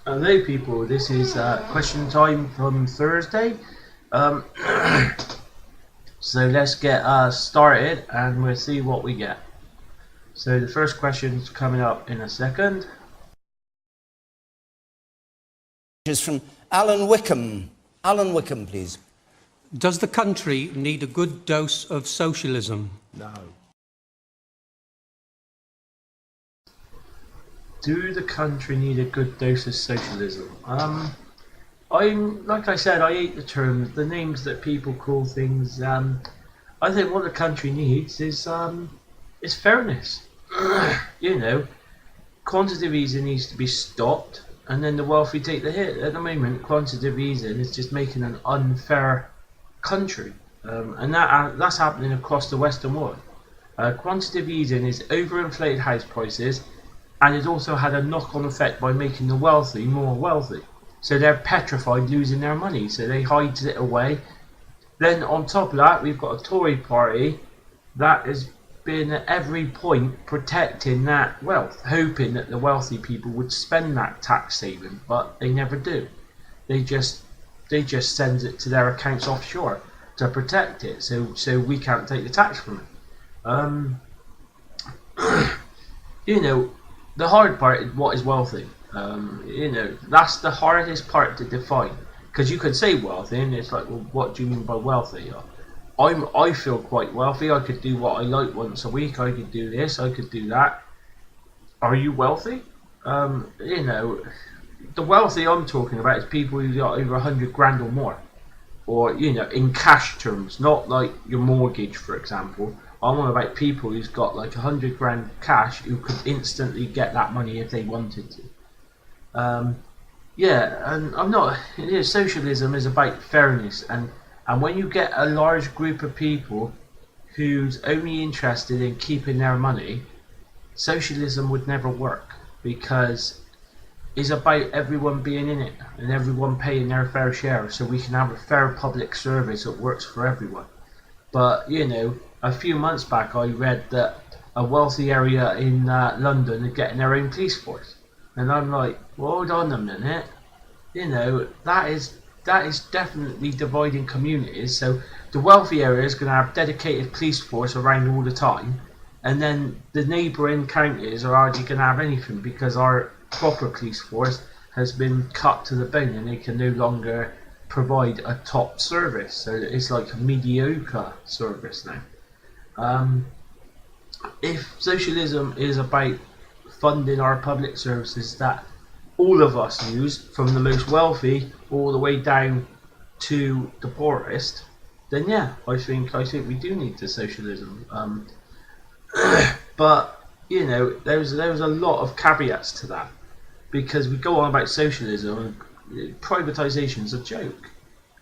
Hello people, this is question time from Thursday. Um, so let's get started and we'll see what we get. So the first question is coming up in a second. Is from Alan Wickham. Alan Wickham, please. Does the country need a good dose of socialism? No. Do the country need a good dose of socialism? Like I said, I hate the terms, the names that people call things. I think what the country needs is fairness. You know, quantitative easing needs to be stopped, and then the wealthy take the hit. At the moment, quantitative easing is just making an unfair country, and that's happening across the Western world. Quantitative easing is overinflated house prices, and it's also had a knock-on effect by making the wealthy more wealthy. So they're petrified losing their money, so they hide it away. Then on top of that, we've got a Tory party that has been at every point protecting that wealth, hoping that the wealthy people would spend that tax saving, but they never do. They just send it to their accounts offshore to protect it, so we can't take the tax from it. You know, the hard part is what is wealthy. You know, that's the hardest part to define, because you could say wealthy and it's like, well, what do you mean by wealthy? I feel quite wealthy. I could do what I like once a week. I could do this, I could do that. Are you wealthy? You know, the wealthy I'm talking about is people who got over 100 grand or more, or, you know, in cash terms, not like your mortgage, for example. I'm on about people who's got like 100 grand cash who could instantly get that money if they wanted to. Yeah, and I'm not. You know, socialism is about fairness, and when you get a large group of people who's only interested in keeping their money, socialism would never work, because it's about everyone being in it and everyone paying their fair share, so we can have a fair public service that works for everyone. But, you know, a few months back I read that a wealthy area in London are getting their own police force, and I'm like, well, hold on a minute. You know, that is definitely dividing communities. So the wealthy area is going to have dedicated police force around all the time, and then the neighbouring counties are hardly going to have anything, because our proper police force has been cut to the bone and they can no longer provide a top service. So it's like a mediocre service now. If socialism is about funding our public services that all of us use, from the most wealthy all the way down to the poorest, then yeah, I think we do need the socialism. But, you know, there's a lot of caveats to that, because we go on about socialism and privatisation is a joke.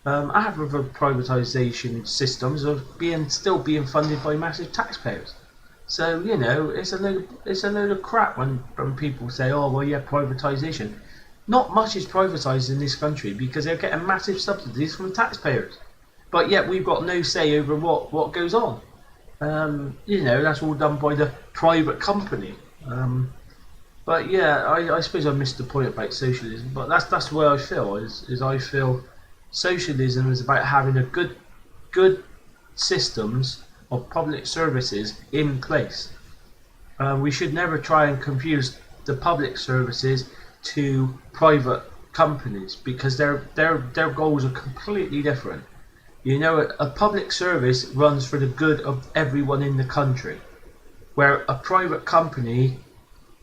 Half of the privatisation systems are still being funded by massive taxpayers. So, you know, it's a load of crap when people say, oh well, yeah, privatisation. Not much is privatised in this country, because they're getting massive subsidies from the taxpayers, but yet we've got no say over what goes on. You know, that's all done by the private company. But yeah, I suppose I missed the point about socialism, but that's the way I feel. Is I feel socialism is about having a good systems of public services in place. We should never try and confuse the public services to private companies, because their goals are completely different. You know, a public service runs for the good of everyone in the country, where a private company,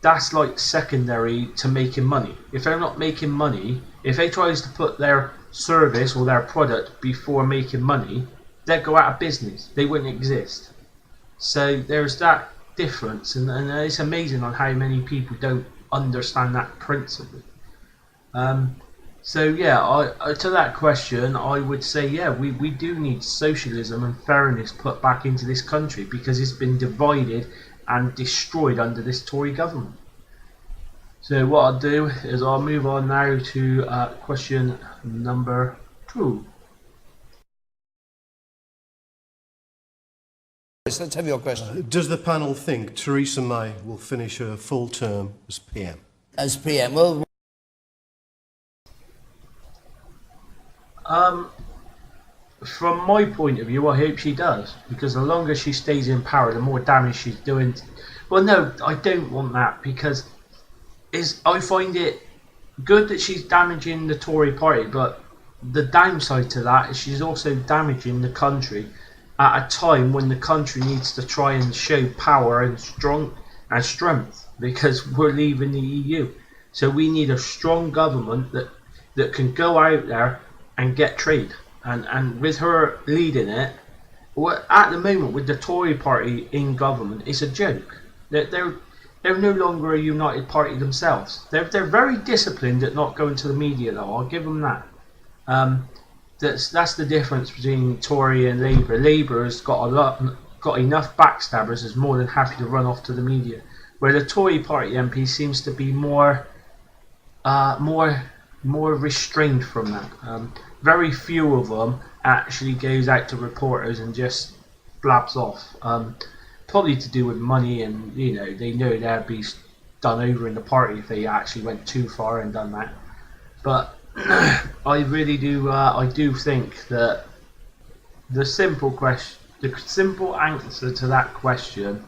that's like secondary to making money. If they're not making money, if they tries to put their service or their product before making money, they'd go out of business. They wouldn't exist. So there's that difference, and it's amazing on how many people don't understand that principle. So yeah, to that question, I would say, yeah, we do need socialism and fairness put back into this country, because it's been divided and destroyed under this Tory government. So what I'll do is I'll move on now to question number 2. Let's have your question. Does the panel think Theresa May will finish her full term as PM? As PM, well, From my point of view, I hope she does, because the longer she stays in power, the more damage she's doing. Well, no, I don't want that, because I find it good that she's damaging the Tory party, but the downside to that is she's also damaging the country at a time when the country needs to try and show power and strength, because we're leaving the EU. So we need a strong government that can go out there and get trade. And with her leading it, at the moment with the Tory party in government, it's a joke. They're no longer a united party themselves. They're very disciplined at not going to the media, though. I'll give them that. That's the difference between Tory and Labour. Labour has got enough backstabbers, is more than happy to run off to the media, where the Tory party MP seems to be more restrained from that. Very few of them actually goes out to reporters and just blabs off. Probably to do with money, and they know they'd be done over in the party if they actually went too far and done that. But I really do. I do think that the simple answer to that question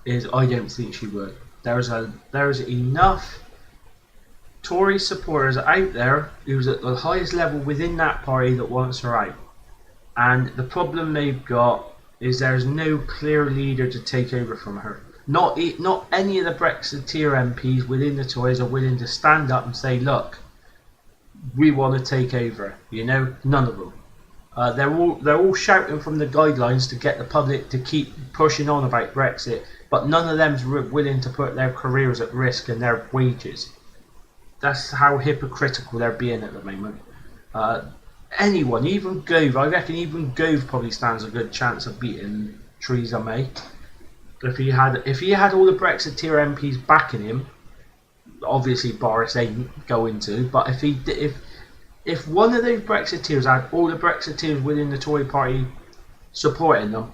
is I don't think she would. There's enough Tory supporters out there who's at the highest level within that party that wants her out, and the problem they've got is there's no clear leader to take over from her. Not any of the Brexiteer MPs within the Tories are willing to stand up and say, look, we want to take over. None of them. They're all shouting from the guidelines to get the public to keep pushing on about Brexit, but none of them's willing to put their careers at risk and their wages. That's how hypocritical they're being at the moment. Anyone, even Gove, I reckon even Gove probably stands a good chance of beating Theresa May. If he had all the Brexiteer MPs backing him, obviously Boris ain't going to, but if one of those Brexiteers had all the Brexiteers within the Tory party supporting them,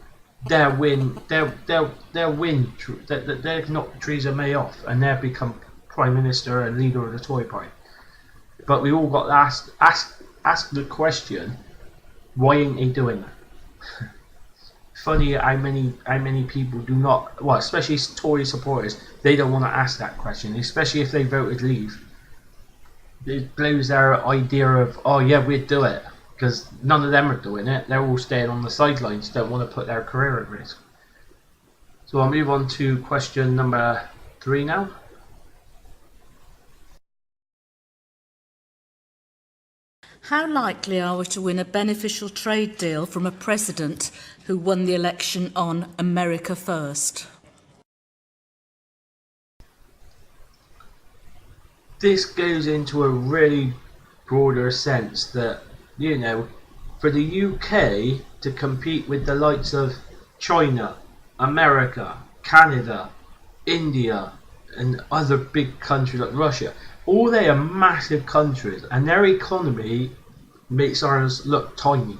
they'll win. They'll knock Theresa May off, and they'll become Prime Minister and leader of the Tory party. But we all got to ask the question, why ain't he doing that? Funny how many people do not, well, especially Tory supporters, they don't want to ask that question, especially if they voted leave. It blows their idea of, oh yeah, we'd do it, because none of them are doing it. They're all staying on the sidelines, don't want to put their career at risk. So I'll move on to question number 3 now. How likely are we to win a beneficial trade deal from a president who won the election on America First? This goes into a really broader sense that, for the UK to compete with the likes of China, America, Canada, India, and other big countries like Russia, all they are massive countries, and their economy makes ours look tiny.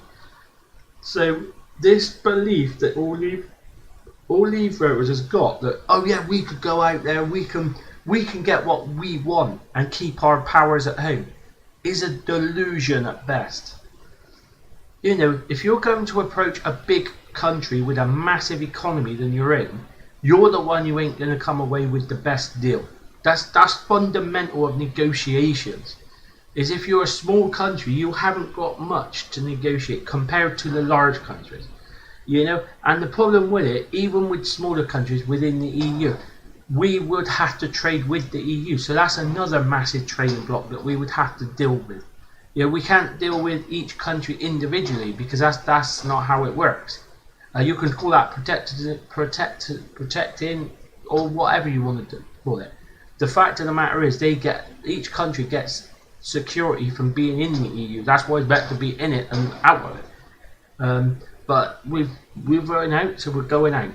So this belief that all Leave voters has got, that oh yeah, we could go out there, we can get what we want and keep our powers at home, is a delusion at best. If you're going to approach a big country with a massive economy than you're in, you're the one who ain't going to come away with the best deal. That's fundamental of negotiations. Is if you're a small country, you haven't got much to negotiate compared to the large countries. And the problem with it, even with smaller countries within the EU, we would have to trade with the EU. So that's another massive trading block that we would have to deal with. We can't deal with each country individually, because that's not how it works. You can call that protecting, or whatever you want to call it. The fact of the matter is, each country gets security from being in the EU. That's why it's better to be in it and out of it. But we're going out, so we're going out.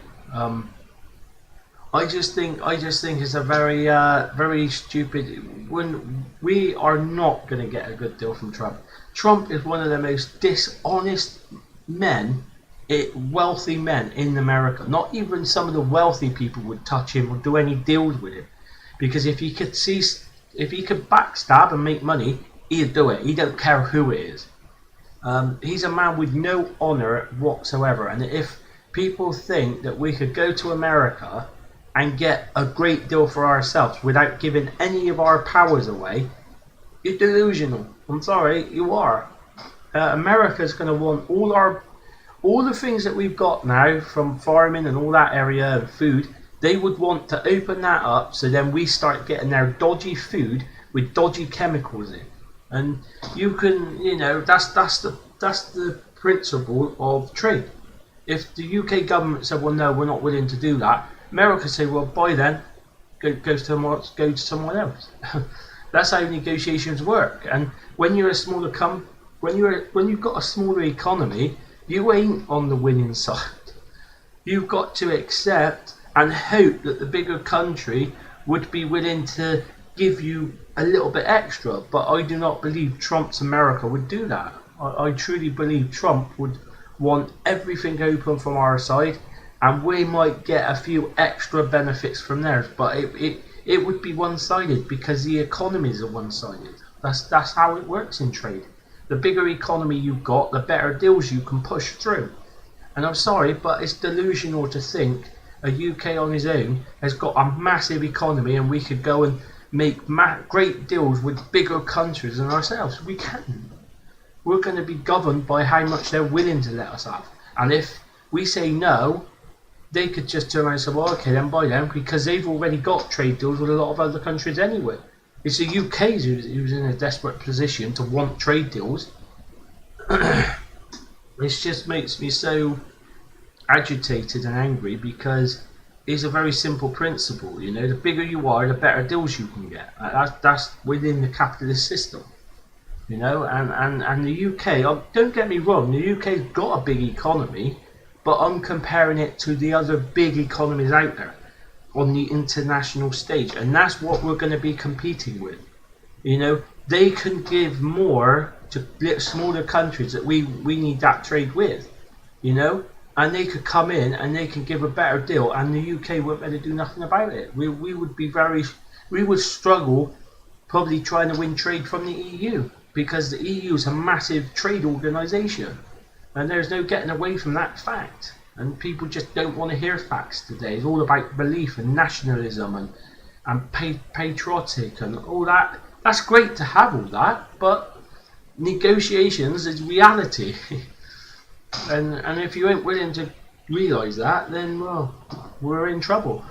I just think it's a very very stupid. When we are not going to get a good deal from Trump. Trump is one of the most dishonest men, wealthy men in America. Not even some of the wealthy people would touch him or do any deals with him, because if he could backstab and make money, he'd do it. He don't care who it is. He's a man with no honour whatsoever, and if people think that we could go to America and get a great deal for ourselves without giving any of our powers away, you're delusional. I'm sorry, you are. America's going to want all the things that we've got now from farming and all that area and food. They would want to open that up so then we start getting their dodgy food with dodgy chemicals in. And you can, that's the principle of trade. If the UK government said, well, no, we're not willing to do that, America say, well, bye then, go to someone else. That's how negotiations work. And when you're a smaller when you've got a smaller economy, you ain't on the winning side. You've got to accept and hope that the bigger country would be willing to give you a little bit extra. But I do not believe Trump's America would do that. I truly believe Trump would want everything open from our side, and we might get a few extra benefits from theirs, but it would be one-sided because the economies are one-sided. That's how it works in trade. The bigger economy you've got, the better deals you can push through. And I'm sorry, but it's delusional to think a UK on its own has got a massive economy and we could go and make great deals with bigger countries than ourselves. We can't. We're going to be governed by how much they're willing to let us have. And if we say no, they could just turn around and say, well, okay, then buy them, because they've already got trade deals with a lot of other countries anyway. It's the UK who's in a desperate position to want trade deals. It just makes me so agitated and angry, because it's a very simple principle. The bigger you are, the better deals you can get. That's within the capitalist system. And the UK, don't get me wrong, the UK's got a big economy, but I'm comparing it to the other big economies out there on the international stage, and that's what we're going to be competing with. They can give more to smaller countries that we need that trade with, and they could come in and they can give a better deal, and the UK won't be able to do nothing about it. We would struggle probably trying to win trade from the EU, because the EU is a massive trade organisation, and there's no getting away from that fact. And people just don't want to hear facts today. It's all about belief and nationalism and patriotic and all that. That's great to have all that, but negotiations is reality. and if you ain't willing to realise that, then, well, we're in trouble.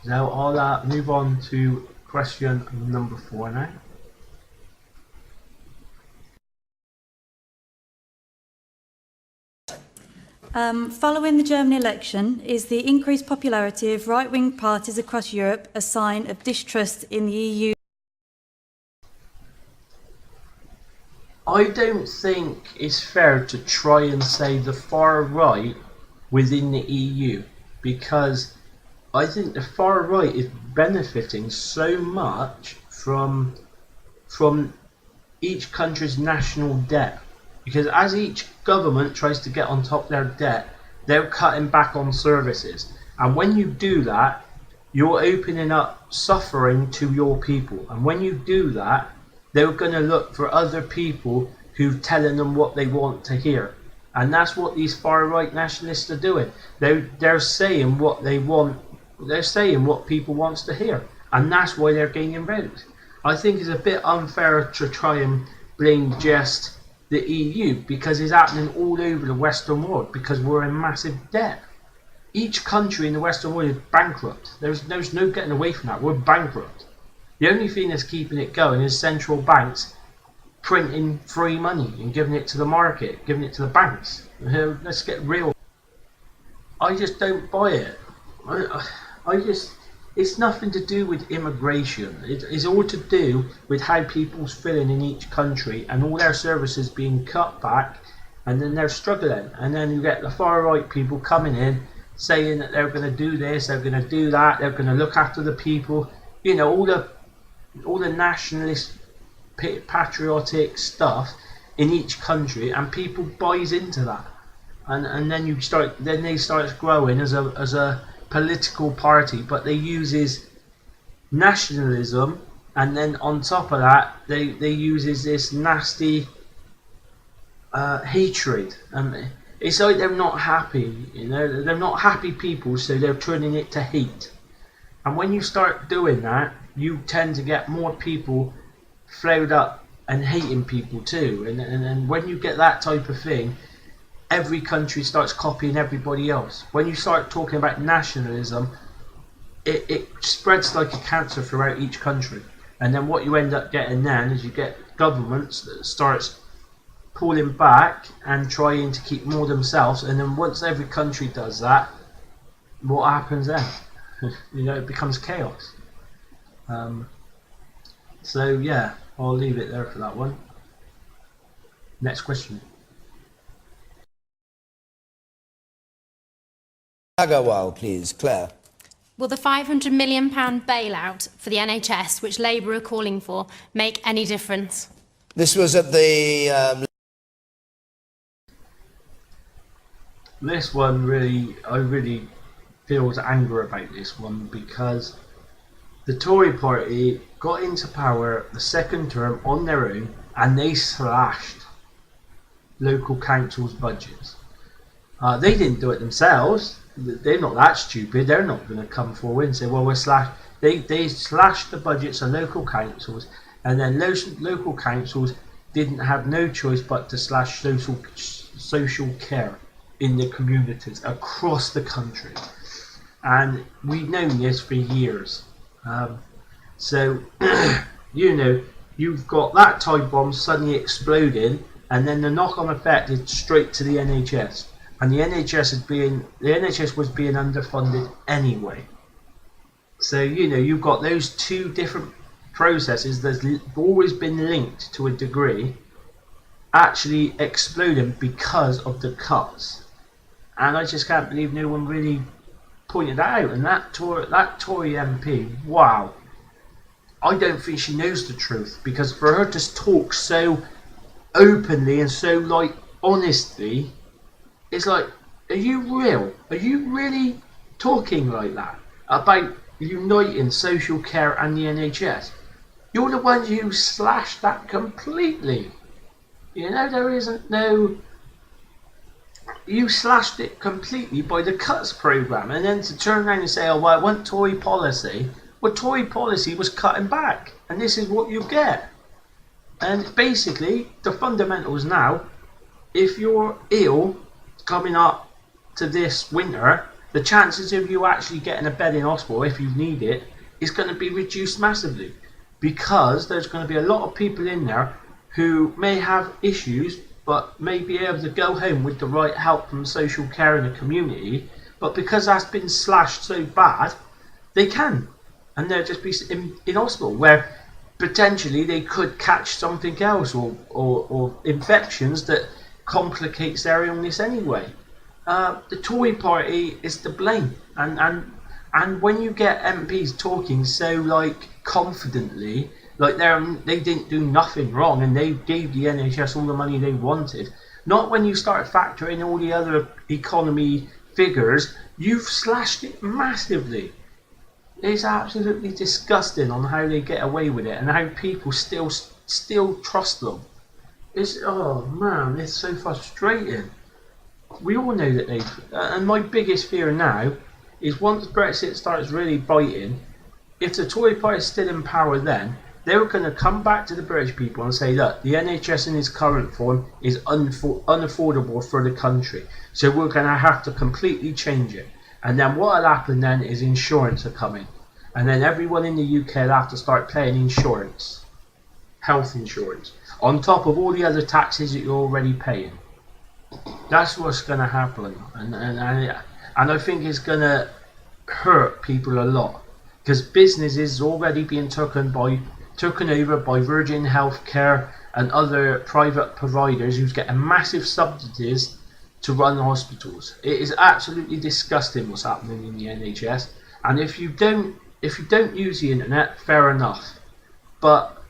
Now I'll move on to question number 4 now. Following the German election, is the increased popularity of right-wing parties across Europe a sign of distrust in the EU? I don't think it's fair to try and say the far right within the EU, because I think the far right is benefiting so much from each country's national debt. Because as each government tries to get on top of their debt, they're cutting back on services. And when you do that, you're opening up suffering to your people. And when you do that, they're going to look for other people who telling them what they want to hear. And that's what these far-right nationalists are doing. They're saying what they want. They're saying what people wants to hear. And that's why they're gaining votes. I think it's a bit unfair to try and blame just the EU, because it's happening all over the Western world, because we're in massive debt. Each country in the Western world is bankrupt. There's no getting away from that. We're bankrupt. The only thing that's keeping it going is central banks printing free money and giving it to the market, giving it to the banks. Let's get real. I just don't buy it. It's nothing to do with immigration. It's all to do with how people's feeling in each country, and all their services being cut back, and then they're struggling. And then you get the far right people coming in saying that they're going to do this, they're going to do that, they're going to look after the people. All the nationalist, patriotic stuff in each country, and people buys into that. And then they start growing as a political party, but they uses nationalism, and then on top of that they uses this nasty hatred. It's like they're not happy, you know, they're not happy people, so they're turning it to hate. And when you start doing that, you tend to get more people flared up and hating people too. And when you get that type of thing, every country starts copying everybody else. When you start talking about nationalism, it spreads like a cancer throughout each country. And then what you end up getting then is you get governments that starts pulling back and trying to keep more themselves. And then once every country does that, what happens then? You know, it becomes chaos. So yeah, I'll leave it there for that one. Next question. Agarwal, please. Claire. Will the £500 million bailout for the NHS, which Labour are calling for, make any difference? This was at the... This one really, I really feels anger about this one, because the Tory party got into power the second term on their own and they slashed local councils' budgets. They didn't do it themselves. They're not that stupid. They're not going to come forward and say, well, we're slash. They slashed the budgets of local councils, and then local councils didn't have no choice but to slash social care in the communities across the country. And we've known this for years. So, you know, you've got that time bomb suddenly exploding, and then the knock-on effect is straight to the NHS. And the NHS was being underfunded anyway. So, you know, you've got those two different processes that's always been linked to a degree actually exploding because of the cuts. And I just can't believe no one really pointed that out. And that Tory MP, wow, I don't think she knows the truth, because for her to talk so openly and so like honestly, it's like, are you real? Are you really talking like that about uniting social care and the NHS? You're the ones who slashed that completely. You know, there isn't no... You slashed it completely by the cuts programme, and then to turn around and say, oh, well, I want Tory policy. Well, Tory policy was cutting back, and this is what you get. And basically, the fundamentals now, if you're ill coming up to this winter, the chances of you actually getting a bed in hospital if you need it is going to be reduced massively, because there's going to be a lot of people in there who may have issues but may be able to go home with the right help from social care in the community, but because that's been slashed so bad, they can, and they'll just be in hospital where potentially they could catch something else or infections that complicates their illness anyway. The Tory party is to blame, and when you get MPs talking so like confidently, like they didn't do nothing wrong and they gave the NHS all the money they wanted, not when you start factoring all the other economy figures, you've slashed it massively. It's absolutely disgusting on how they get away with it and how people still trust them. It's, oh man, it's so frustrating. We all know that and my biggest fear now is once Brexit starts really biting, if the Tory party is still in power then, they're going to come back to the British people and say, look, the NHS in its current form is unaffordable for the country, so we're going to have to completely change it. And then what will happen then is insurance are coming, and then everyone in the UK will have to start paying insurance, health insurance, on top of all the other taxes that you're already paying. That's what's going to happen, and I think it's going to hurt people a lot, because business is already being taken over by Virgin Healthcare and other private providers who's getting massive subsidies to run hospitals. It is absolutely disgusting what's happening in the NHS. And if you don't use the internet, fair enough, but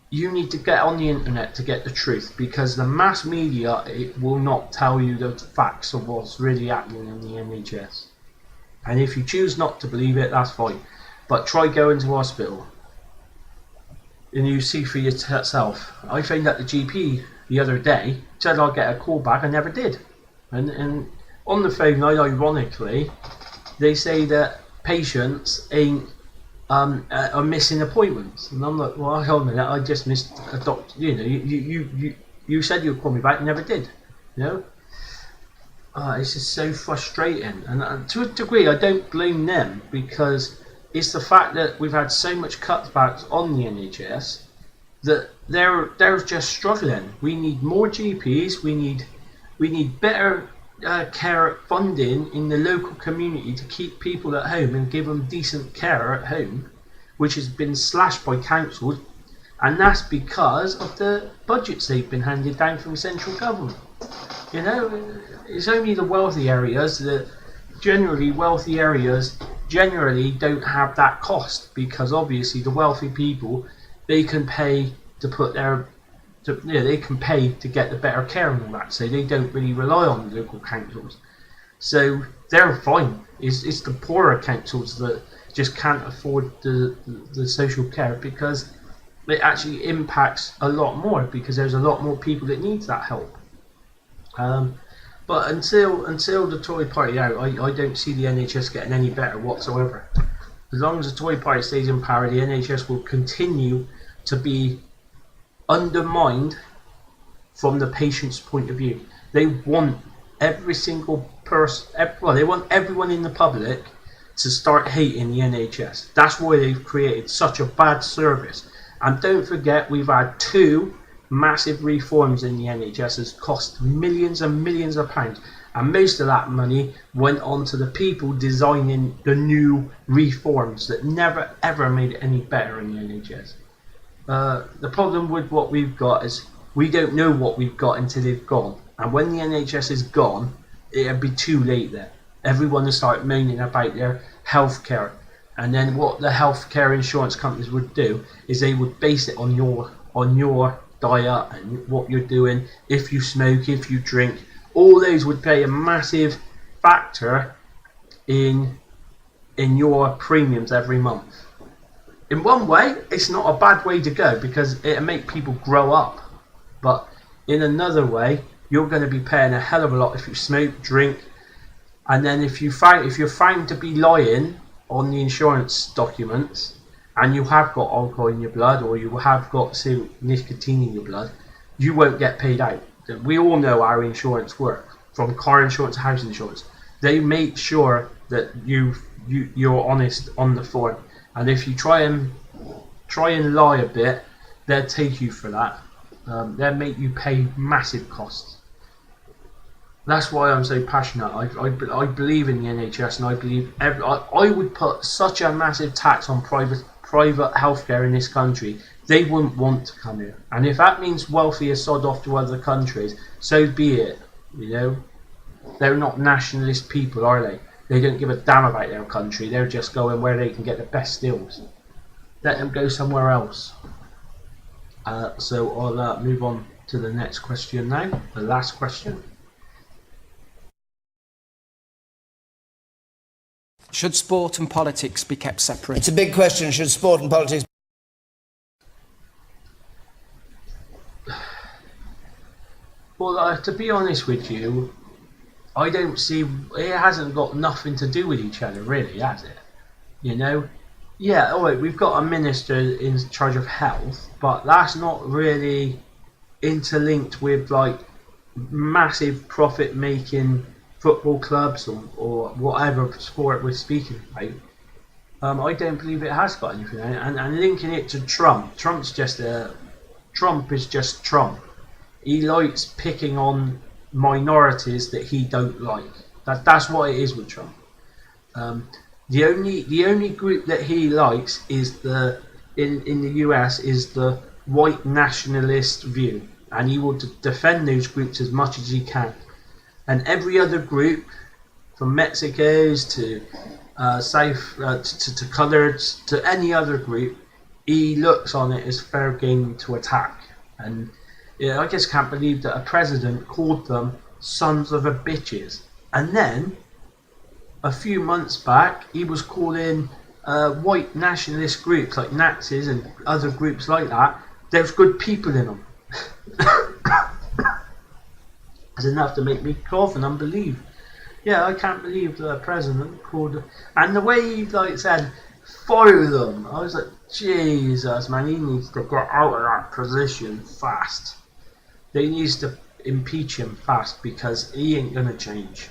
you need to get on the internet to get the truth, because the mass media, it will not tell you the facts of what's really happening in the NHS. And if you choose not to believe it, that's fine, but try going to hospital and you see for yourself. I found that the GP the other day, said I'd get a call back. I never did. And on the phone line, ironically, they say that patients ain't are missing appointments, and I'm like, well, hold on a minute, I just missed a doctor. You know, you said you'd call me back, you never did. You know, it's just so frustrating, and to a degree, I don't blame them, because it's the fact that we've had so much cutbacks on the NHS that they're just struggling. We need more GPs. We need better care funding in the local community to keep people at home and give them decent care at home, which has been slashed by councils, and that's because of the budgets they've been handed down from central government. You know, it's only the wealthy areas that wealthy areas generally don't have that cost, because obviously the wealthy people, they can pay to put their they can pay to get the better care and all that, so they don't really rely on the local councils. So they're fine. It's the poorer councils that just can't afford the social care, because it actually impacts a lot more, because there's a lot more people that need that help. But until the Tory party out, I don't see the NHS getting any better whatsoever. As long as the Tory party stays in power, the NHS will continue to be undermined from the patient's point of view. They want every single person, they want everyone in the public to start hating the NHS. That's why they've created such a bad service. And don't forget, we've had 2 massive reforms in the NHS that's cost millions and millions of pounds, and most of that money went on to the people designing the new reforms that never ever made it any better in the NHS. The problem with what we've got is we don't know what we've got until they've gone, and when the NHS is gone, it'll be too late then. Everyone will start moaning about their healthcare, and then what the healthcare insurance companies would do is they would base it on your diet and what you're doing. If you smoke, if you drink, all those would play a massive factor in your premiums every month. In one way, it's not a bad way to go, because it'll make people grow up. But in another way, you're going to be paying a hell of a lot if you smoke, drink, and then if you're found to be lying on the insurance documents, and you have got alcohol in your blood, or you have got, say, nicotine in your blood, you won't get paid out. We all know how insurance works, from car insurance to house insurance. They make sure that you're honest on the form, and if you try and lie a bit, they'll take you for that. They'll make you pay massive costs. That's why I'm so passionate. I believe in the NHS, and I believe I would put such a massive tax on private healthcare in this country. They wouldn't want to come here, and if that means wealthy are sod off to other countries, so be it. You know, they're not nationalist people, are they? They don't give a damn about their country. They're just going where they can get the best deals. Let them go somewhere else. So I'll move on to the next question now. The last question. Should sport and politics be kept separate? It's a big question. Should sport and politics... Well, to be honest with you, I don't see, it hasn't got nothing to do with each other, really, has it? You know? Yeah, alright, we've got a minister in charge of health, but that's not really interlinked with, like, massive profit-making football clubs or whatever sport we're speaking about. I don't believe it has got anything in it. And linking it to Trump, Trump is just Trump. He likes picking on minorities that he don't like. That's what it is with Trump. The only group that he likes is in the US is the white nationalist view, and he will defend those groups as much as he can. And every other group, from Mexicans to South to Coloureds to any other group, he looks on it as fair game to attack. And I just can't believe that a president called them sons of a bitches. And then a few months back, he was calling white nationalist groups like Nazis and other groups like that, there's good people in them. is enough to make me cough and unbelieve. Yeah, I can't believe the president called, and the way he like said, fire them. I was like, Jesus, man, he needs to get out of that position fast. They needs to impeach him fast because he ain't gonna change.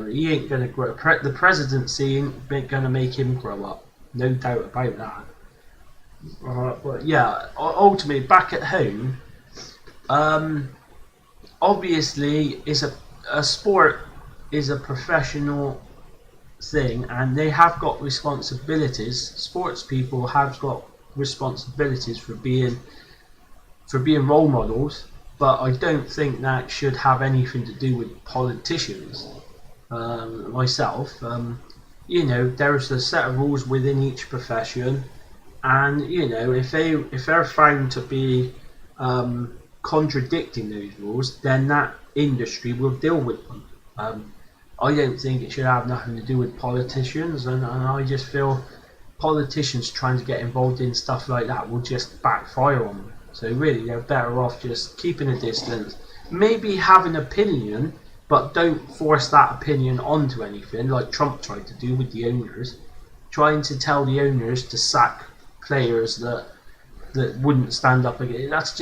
He ain't gonna grow. The presidency ain't gonna make him grow up. No doubt about that. But yeah, ultimately back at home, obviously, a sport is a professional thing, and they have got responsibilities. Sports people have got responsibilities for being role models, but I don't think that should have anything to do with politicians. Myself, there's a set of rules within each profession, and if they're found to be contradicting those rules, then that industry will deal with them. I don't think it should have nothing to do with politicians, and I just feel politicians trying to get involved in stuff like that will just backfire on them. So really, they're better off just keeping a distance, maybe have an opinion, but don't force that opinion onto anything, like Trump tried to do with the owners, trying to tell the owners to sack players that wouldn't stand up again. That's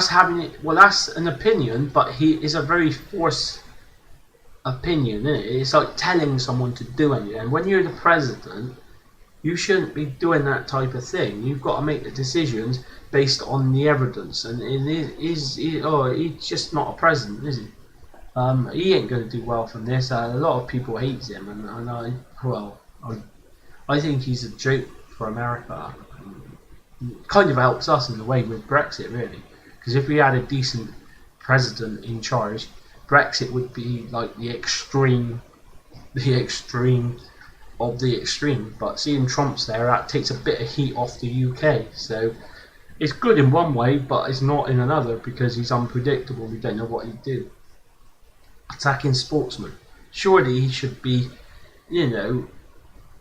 having it. Well, that's an opinion, but he is a very forced opinion, isn't it? It's like telling someone to do anything. And when you're the president, you shouldn't be doing that type of thing. You've got to make the decisions based on the evidence. And he's just not a president, is he? He ain't going to do well from this. A lot of people hate him, and I think he's a joke for America. It kind of helps us in a way with Brexit, really, because if we had a decent president in charge, Brexit would be like the extreme of the extreme. But seeing Trump's there, that takes a bit of heat off the UK. So it's good in one way, but it's not in another, because he's unpredictable. We don't know what he'd do. Attacking sportsmen. Surely he should be,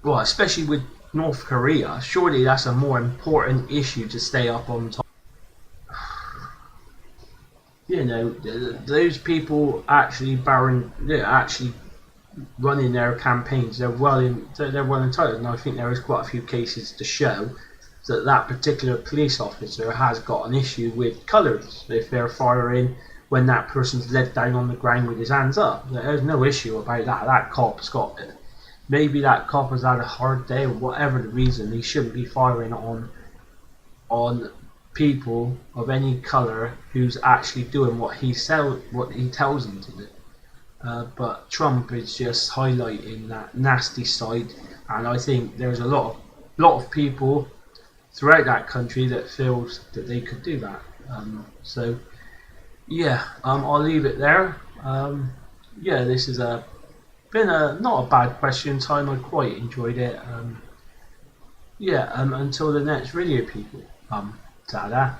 especially with North Korea, surely that's a more important issue to stay up on top. Those people actually running their campaigns, they're well entitled, and I think there is quite a few cases to show that particular police officer has got an issue with colours. If they're firing when that person's led down on the ground with his hands up, there's no issue about that. That cop's got it. Maybe that cop has had a hard day, or whatever the reason. He shouldn't be firing on people of any colour who's actually doing what he tells them to do. But Trump is just highlighting that nasty side, and I think there's a lot of people throughout that country that feels that they could do that. I'll leave it there. This is been not a bad question time. I quite enjoyed it. Until the next video, people. Ta-da.